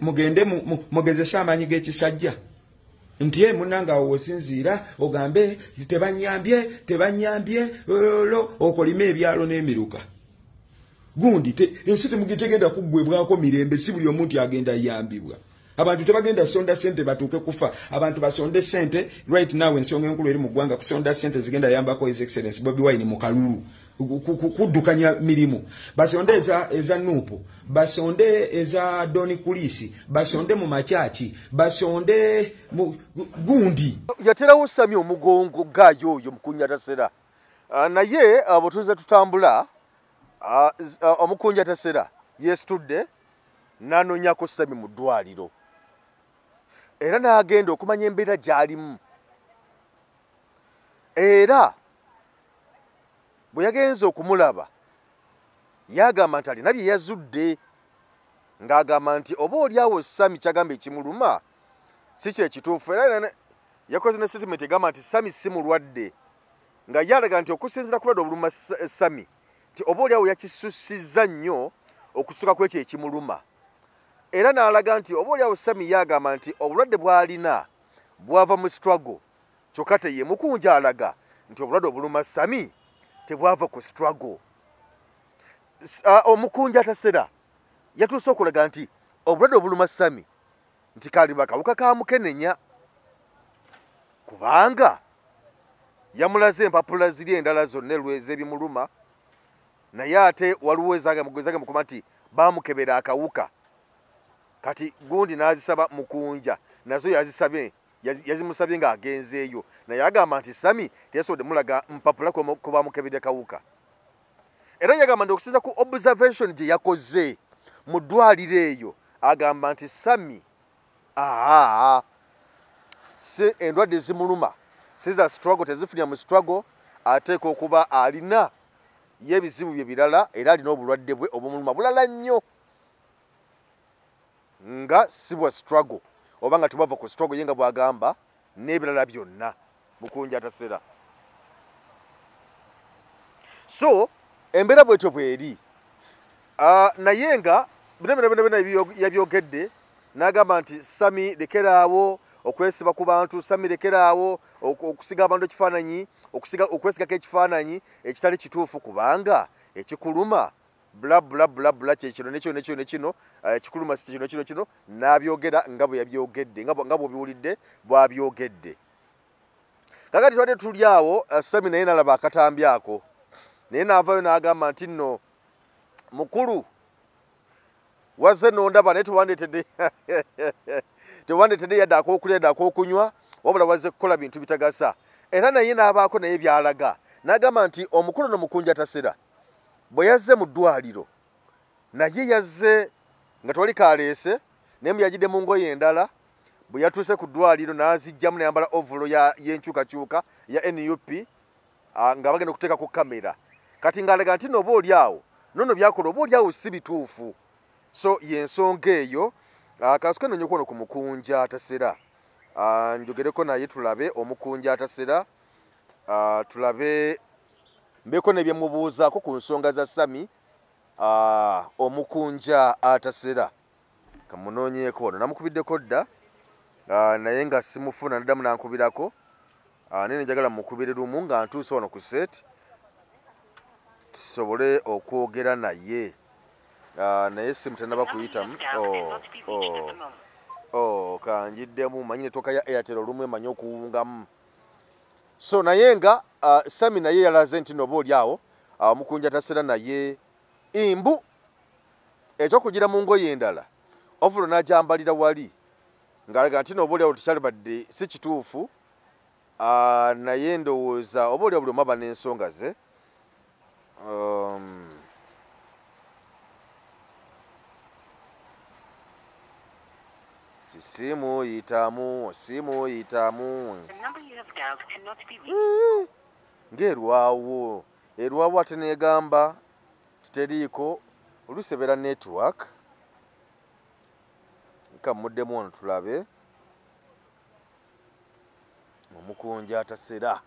E: mugende mugezese amaanyi g'ekisajja nti ye munanga osinziira ogambe tebanyambye okolime ebyalo n'emiruka gundi ensi temugitegenda kuggwebwako mirembe si buli omuntu agenda yambibwa abantu tebagenda sonda sente batuuke kufa abantu basonde sente right now ensonga enkulu eri mu ggwanga kusonda sente zigenda yambako His Excellency Bobi Wine mu kalulu kuddukanya mirimu basonde eza nuupu basonde eza doni kulisi basonde mu makyaki basonde gundi
A: yaterawo Sami omugongo gaayo oyo Mukunjatasera naye abotuze tutambula Omukunjatasera yesitudde n'anonyako Sami mu ddwaliro era n'agenda okumanya embeera gy'alimu era bwe yagenze okumulaba yagamba nti alina bye yazudde ng'agamba nti oba oliawo Sami kyagamba ekimuluma si kyekituufu era yakoze ne statement egamba nti Sami si mulwadde nga yalaga nti okusinziira ku bulwadde obuluma Sami nti oba oliawo yakisusizza nnyo okusuka ku ekyo ekimuluma era n'alaga nti oba oliawo Sami yagamba nti obulwadde bw'alina bwava mu struggle kyokka ye Mukunja alaga nti obulwadde obuluma Sami tebwava ku struggle. Omukunjatasera yatuuse okulaga nti obulwadde obuluma Sami nti kaliba kawuka ka mukenenya kubanga yamulaze empapula ziri endala zonna ez'ebimuluma naye ate waliwo ezagamba mukuma nti bamukebera akawuka kati gundi n'azisaba Mukunja nazo yazimusabye ng'agenzeeyo naye agamba nti Sami teyasobodde mulaga mpapula ku bamukebedde kawuka era yagamba nti okusinza ku observation gye yakoze mu ddwaliro eyo agamba nti Sami si endwadde zimuluma si za struggle tezifunira mu struggle ateeka okuba alina y'ebizibu bye birala era alina obulwadde bwe obumuluma bulala nnyo nga si bwa struggle oba nga tebava ku struggle ye nga bw'agamba n'ebirala byonna Mukunjatasera. So embeera bwetyo bweri naye nga bina yabyogedde n'agamba nti Sami lekeraawo okwesiba ku bantu Sami lekeraawo okusiga abantu ekifaananyi okwesigako ekifaananyi ekitali kituufu kubanga ekikuluma bla kyekino nekino ekikuluma si kino n'abyogera nga bwe yabyogedde nga bw'obiwulidde bw'abyogedde. Kakati twadde tuli awo Sami naye nalaba akatambi ako naye n'avaayo n'agamba nti nno mukulu wazze nondaba naye tewandetedde yadde ak'okulya yadde ak'okunywa wabula wazze kukola bintu bitagasa era naye n'abaako naye by'alaga n'agamba nti omukulu n'Omukunjatasera bwe yazze mu ddwaliro naye yazze nga twali kaleese naye muyagidde mu ngoye endala bwe yatuuse ku ddwaliro n'azijjamu n'ayambala ovulo y'enkyukakyuka ya NUP nga bagenda okuteeka ku kamera kati ng'alaga nti n'oba oli awo nono byakola oba oli awo si bituufu so y'ensonga eyo kasukwe nonye okuwona ku Mukunjatasera njogereko naye tulabe Omukunjatasera tulabe mbeko nebyemubuuzaako ku nsonga za Sami Omukunjatasera kamunoonyeeko ono namukubiddeko dda naye nga simufuna naddamu nankubirako naye njagala mukubire lumu nga ntuuse wano ku set tusobole okwogera naye naye simu tenaba kuyitamu kanjiddemu manyi netooka ya Airtel olumu emanyi okuwungamu so naye nga Sami naye yalaze nti noba oli awo Omukunjatasera naye imbu ekyokugira mu ngoye endala ovulo n'agyambalira wali ng'alaga nti noba oli awo tekyalibadde si kituufu naye ndowooza oba oli buli omaba n'ensonga ze. Simu yitamu. Ng'erwawo ate negamba tuteriiko olusebera network. Nkamuddemu ono tulabe. Omukunja atasera.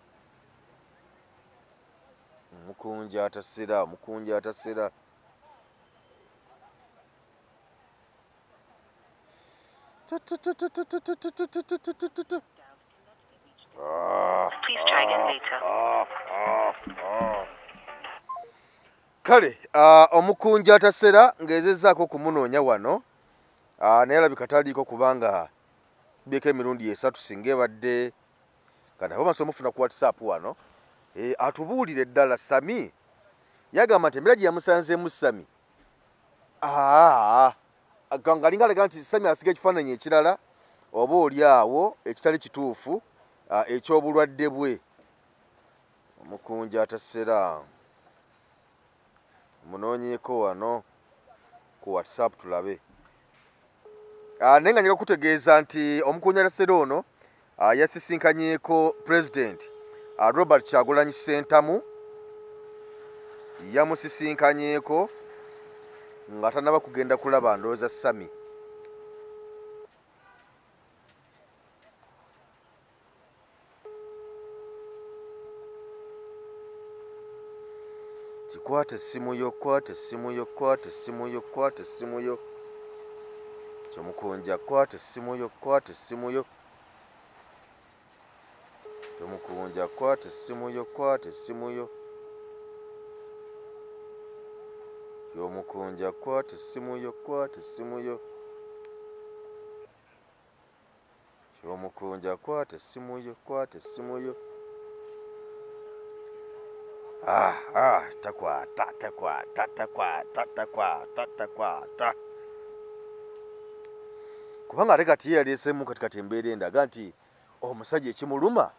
D: Please try again later.
A: Kale, omukunja atasera ng'ezezzaako kumunoonya wano. Naye alabika taliiko kubanga bieko emirundi 3 singa ebadde. Kati abo masomo mufuna ku WhatsApp wano. Atubuulire ddala Sami. Yagamba nti emira gye yamusanzeemu Sami. Ngalinga alega nti Sami asiga ekifaananyi ekirala oba oli awo ekitali kituufu eky'obulwadde bwe. Omukunja atasera. Munoonyeeko wano ku WhatsApp tulabe. Naye nga njagala kutegeeza nti omukunja atasera ono yasisinkanyeeko President Robert Kyagulanyi Ssentamu. Yamusisinkanyeeko nga tanaba kugenda kulaba ndowooza Sami. Kwata essimu yo. Kyomukunja kwata essimu yo. Kyomukunja kwata essimu yo. Kyomukunja kwata essimu yo. Kyomukunja kwata essimu yo. Takwata. Kubanga ate kati yaleeseemu kati embeera endaga nti omusajja ekimuluma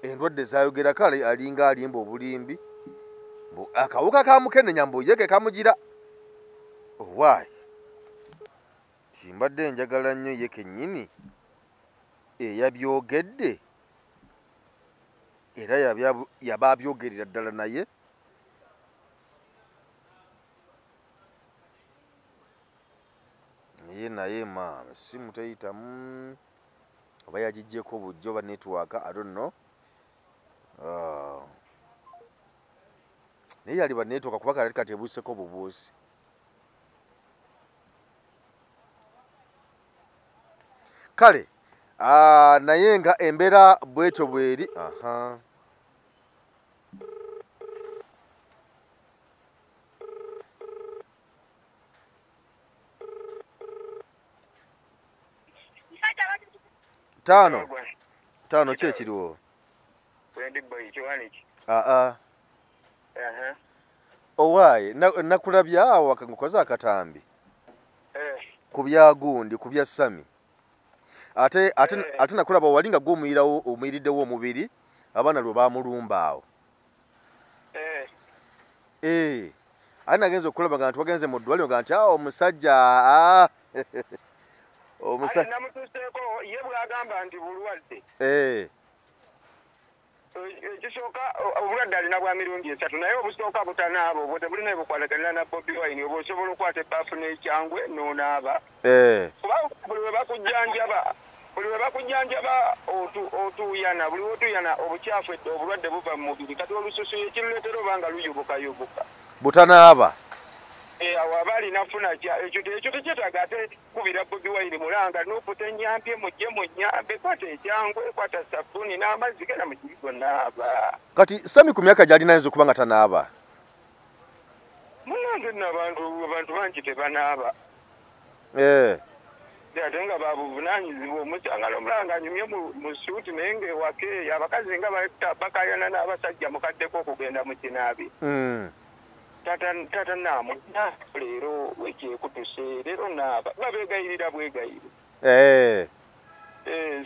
A: endwadde zayogera kale alinga alimba obulimbi akawuka kamukenenya mbuyege kamugira owaayi timbadde njagala nnyo ye kennyini eyabyogedde era yaba abyogerera ddala naye maama essimu teyitamu oba yagiggyeko bujjo ba network I don't know. Naye yali ba network kuba kati ebuuseko bubuusi. Kale naye nga embeera bwetyo bweri. Tano kyekiriwo. Owaaye nakulabya awo akangukoza akatambi ku byagundi ku bya Sami ate nakulaba wali nga gw'omuyiriddewo omubiri abaana lwe baamulumba awo. Ate nagenza okulaba nga nti wagenze mu ddwaliro nga nti omusajja
B: namutuuseeko ye bw'agamba nti bulwadde. Ekisooka obulwadde alina bwa mirundi 3 naye obusooka butanaaba obwo tebulina bukwalaganira na Bobi Wine oba osobola okwata ebbaafu n'ekyangwe n'onaaba. Kuba buli we bakujjanjaba otuuyana buli wotuyana obukyafu obulwadde buva mu mubiri kati olususu ekiruleetera oba nga luyubuka
A: butanaaba.
B: Awo aba alina funa ekyo tekyetaaga ate kubira Bobi Wine mulanga n'okuta ennyambye mujje mu nnyambe kwata ekyangwe kwata sabbuuni n'amazzi gena mu kibigo naaba.
A: Kati Sami ku myaka gy'alina ayinza okuba nga tanaaba.
B: Munange nno abantu bangi tebanaaba. Ate nga babuvunaanyizibwa omusanga n'omulanga anyumye mu suuti naye ng'ewake abakazi nga bakayana n'abasajja mukaddeko okugenda mu kinaabi. Tata naamu leero wekyekutuse leero naaba babeegayirira bwegayire.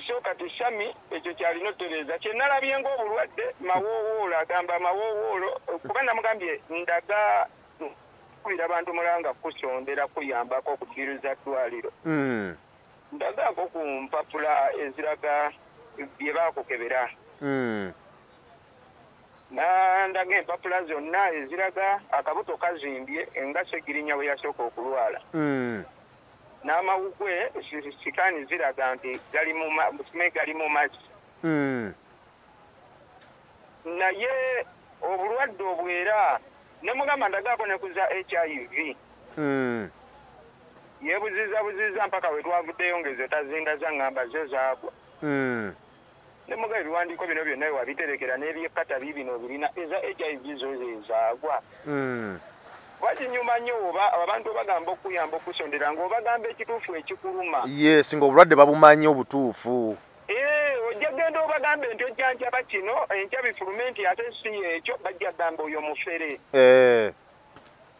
B: So kati Sami ekyo kyalina otereeza kyenalabye ng'obulwadde mawoowolo agamba mawoowolo kuba namugambye ndaga kubira abantu mulanga kusondera kuyambako okukkiriza ddwaliro ndagaako ku mpapula eziraga bye baakukebera nandaga empapula zonna eziraga akabuto kazimbye nga Segirinya bwe yasooka okulwala n'amawugwe sikaani ziraga nti gali mu mazzi naye obulwadde obwera ne mugamba ndagaako ne kuza HIV yeebuziza mpaka we twavuddeyo ng'ezo tazinda zaŋŋamba zo zaagwa ne muga ebiwandiiko bino byonna wabiterekera n'ebyekkata bibino birina eza HIV zo zezaagwa wakinyuma nnyo oba abantu bagamba okuyamba okusondera ng'obagamba ekituufu ekikuluma
A: yes ng'obulwadde babumanyi obutuufu
B: ojja genda obagambe nti ojjanjaba kino enkya bifulume nti ate si ekyo bajja gamba oyo mufere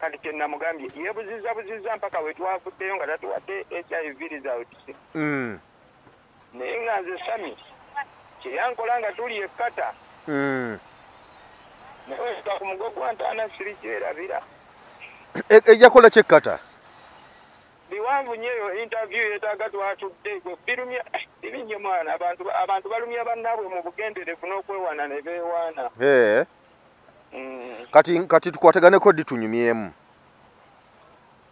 B: kati kye namugambye yeebuziza mpaka we twavuddeyo nga tatuwadde HIV results naye nga nze Sami kyeyankola nga tuli ekkata naye ku mugo gwa ntaana siri kyerabira
A: ejakola kyekkata
B: biwanvu nnyo eyo interview yeetaaga twatudde gwe birumya birinye mwana abantu balumya bannaabwe mu bugenderevu n'okwewaana ne beewaana
A: kati tukwateganeko ddi tunyumyemu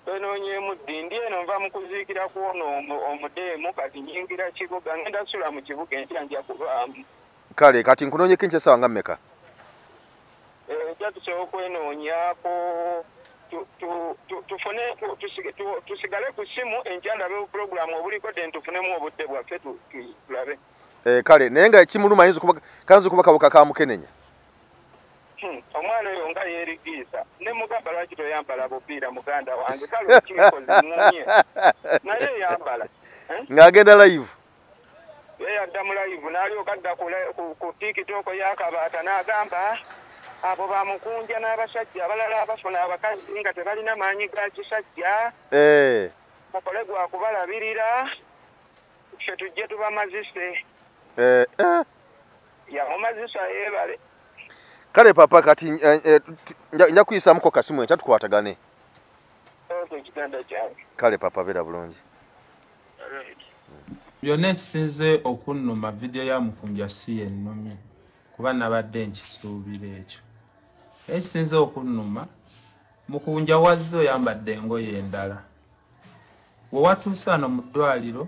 B: twenoonyeemu ddi ndi eno nva mu kuziikira kw'ono omudeemu kati nyingira kibuga ngenda sula mu kibuga enkya nja kubaamu
A: kale kati nkunoonyeko enkya essaawa nga mmeka
B: enkya tusobola okwenoonyaako tusigale ku ssimu enkya ndabe puroguramu obuliko de ntufunemu obudde bwaffe tulabe
A: kale naye nga kimuluma kayinza okuba kabuka ka mukenenya
B: omwana oyo nga yeerigiisa ne mugamba lwaki toyambala bupiira muganda wange kale okikozimunye naye yambala
A: ng'agenda live
B: yeyadda mu live n'alyoka adda ku tikitoko y'akabaata n'agamba abo bamukunja n'abasajja abalala abafuna abakazi nga tebalina maanyi ga kisajja mukole gwa kubalabirira ffe tujje tubamazise yamumazisa yeebale
A: kale papa kati nja kuyisamuko kasimu enkya tukwatagane
B: ekiganda kyange
A: kale papa beera bulungi
F: byonna ekisinze okunnuma vidiyo ya mukunja si yennumye kuba nabadde nkisuubira ekyo ekisinze okunnuma mukunja wazze oyambadde engoye endala we watuuse wano mu ddwaliro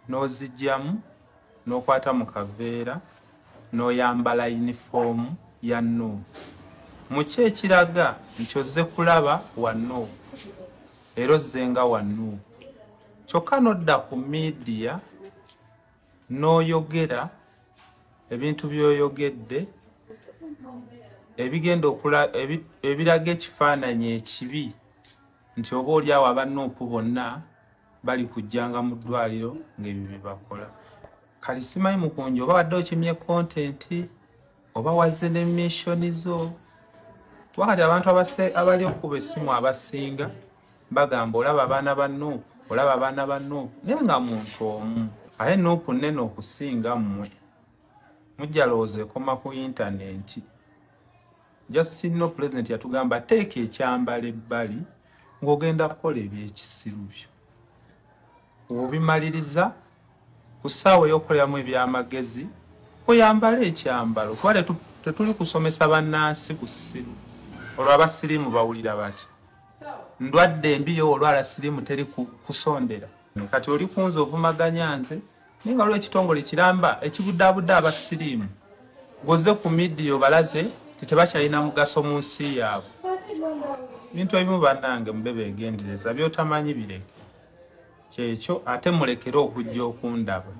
F: n'ozijjamu n'okwata mu kaveera n'oyambala yunifoomu ya Nuupu mu ki ekiraga nti ozze kulaba wa Nuupu era ozzenga wa Nuupu kyokka n'odda ku miidiya n'oyogera ebintu by'oyogedde ebigenda ebiraga ekifaananyi ekibi nti oba oli awo aba Nuupu bonna bali kujjanga mu ddwaliro ng'ebyo bye bakola kali simanyi mukunja oba wadde okimye kontenti oba wazze ne missoni zo wakati abantu abali okuba essimu abasinga bagamba olaba abaana ba Nuupu olaba abaana ba Nuupu naye nga muntu omu aye Nuupu nnene okusinga mmwe mujja lowooza ekoma ku intaneti Justin President yatugamba teeka ekyambalo ebbali ng'ogenda kukola ebyekisiru byo obimaliriza ku ssaawa ey'okukoleramu ebyamagezi oyambale ekyambalo kuba tetuli kusomesa bannansi ku ssiru olwo abasirimu bawulira bati ndwadde embi yo olwala sirimu teri kusondera kati oli kunza ovumaganya nze naye nga lw'ekitongole kiramba ekibuddabudde abasirimu ng'ozze ku midiya obalaze tebakyalina mugaso mu nsi yaabwe bintu ebimu bannange mube beegendereza by'otamanyi bireke kyekyo ate mulekere okujja okundaba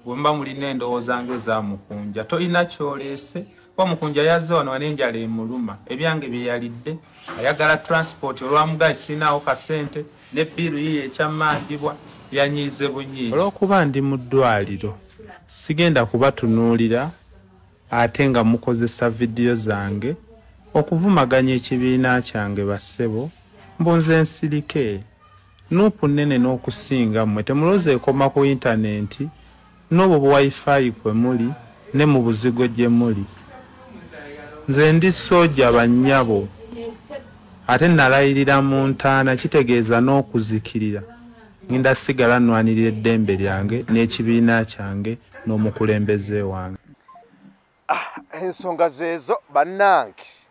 F: bwe muba mulina endowooza ng'ezaamukunja tolina kyoleese kuba mukunja yazze wano wanenjala emuluma ebyange bye yalidde ayagala transport olwamugaye sirinaawo kasente ne bbiiru yiye ekyamandibwa yanyiize bunyiizi olw'okuba ndi mu ddwaliro sigenda kubatunuulira ate nga mukozesa vidiyo zange okuvumaganya ekibiina kyange bassebo mbunze nsirike nupu nene n'okusinga mmwe temulooza ekoma ku intaneti n'obwo bu wifi kwe muli ne mu buzigo gye muli. Nze ndi soja bannyabo ate nalayirira mu ntaana kitegeeza n'okuzikirira ngenda sigala nnwanirira eddembe lyange n'ekibiina kyange n'omukulembeze wange.
A: Ensonga zeezo bannange.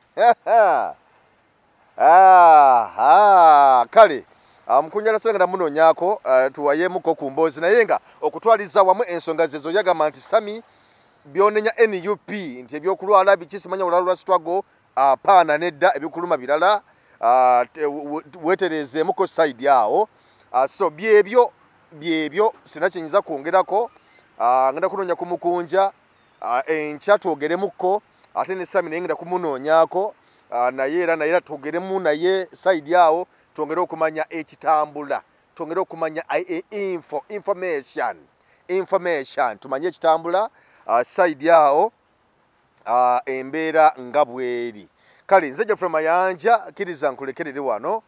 A: Kale mukunjala sengera munoonyaako tuwayeemuko ku mboozi naye nga okutwaliza wamu ensonga zeezo yagamba nti Sami byonenya NUP nti ebyokulwala biki simanya olwala lwa struggle paana nedda ebikuluma birala wetereezeemuko side awo. So byebyo sinakinyiza kwongerako ngenda kunoonya ku mukunja enkya twogeremuko ate ne Sami naye ngenda kumunoonyaako naye era twogeremu naye side awo twongere okumanya ekitambula twongere okumanya information tumanye ekitambula side awo embeera nga bweri. Kale nze Geoffrey Mayanja kiriza nkulekerere wano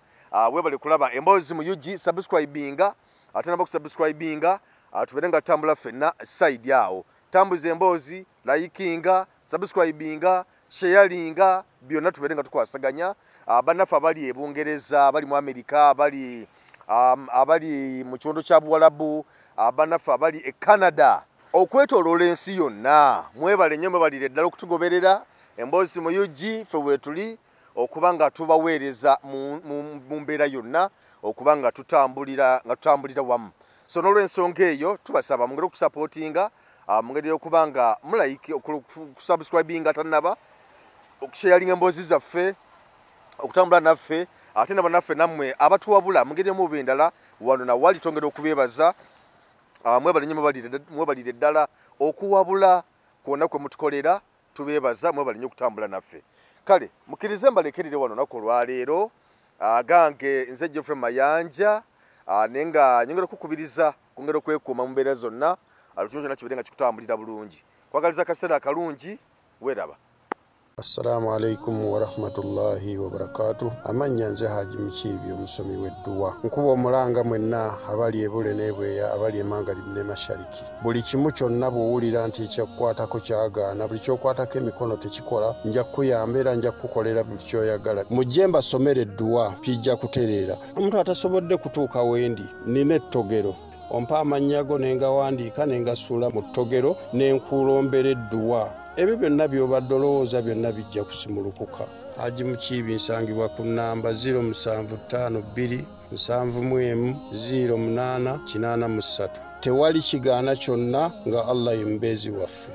A: webale kulaba emboozi mu UG subscribinga ate naba kusubscribinga tubere nga tambula fenna side awo tambuza emboozi likinga subscribinga sharinga byonna tubere nga tukwasaganya bannaffe abali ebungereza abali mu America abali mu kiwondo kya Buwalabu bannaffe abali e Canada okwetoloola ensi yonna mwebale nnyo mwebalire ddala okutugoberera emboozi mu UG ffe weetuli okuba nga tubaweereza mu mbeera yonna okuba nga tutambulira wamu. So n'olw'ensonga eyo tubasaba mungere okusupportinga mungere okuba nga mulike okusubscribinga tannaba okusharinga emboozi zaffe okutambula naffe ate naba naffe nammwe abatuwabula mungere mu bendala wano na wali tongera okubeebaza mwebale nnyo mwebalire ddala okuwabula kwonna kwe mutukolera tubeebaza mwebale nnyo okutambula naffe. Kale mukirize mbalekerere wano nako lwaleero gange nze Geoffrey Mayanja nenga nyongera kukubiriza kungera okwekuuma mu mbeera zonna alutunjo kyonna kibeere nga kikutambulira bulungi kwagaliza akaseera akalungi weeraba.
C: Assalamu alaikum wa rahmatullahi wa barakatuh. Amanya nze Haji Mukiibi omusomi w'edduwa. Nkuba omulanga mwenna abali ebule n'ebweya abali emangalibi ne mashariki. Buli kimu kyonna bw'owulira nti ekyakukwatako kyagaana buli ky'okwatako emikono tekikola nja kukuyamba era nja kukukolera buli ky'oyagala. Mujje mbasomere edduwa kijja kutereera. Omuntu atasobodde kutuuka wendi nina ettogero ompa amannya go ne ngawandiika ne ngasuula mu ttogero ne nkulombera edduwa. Ebyo byonna by'obadde olowooza byonna bijja kusimulukuka. Haji Mukiibi nsangibwa ku nnamba 0752 71 08 83. Tewali kigaana kyonna nga Allah ye mubeezi waffe.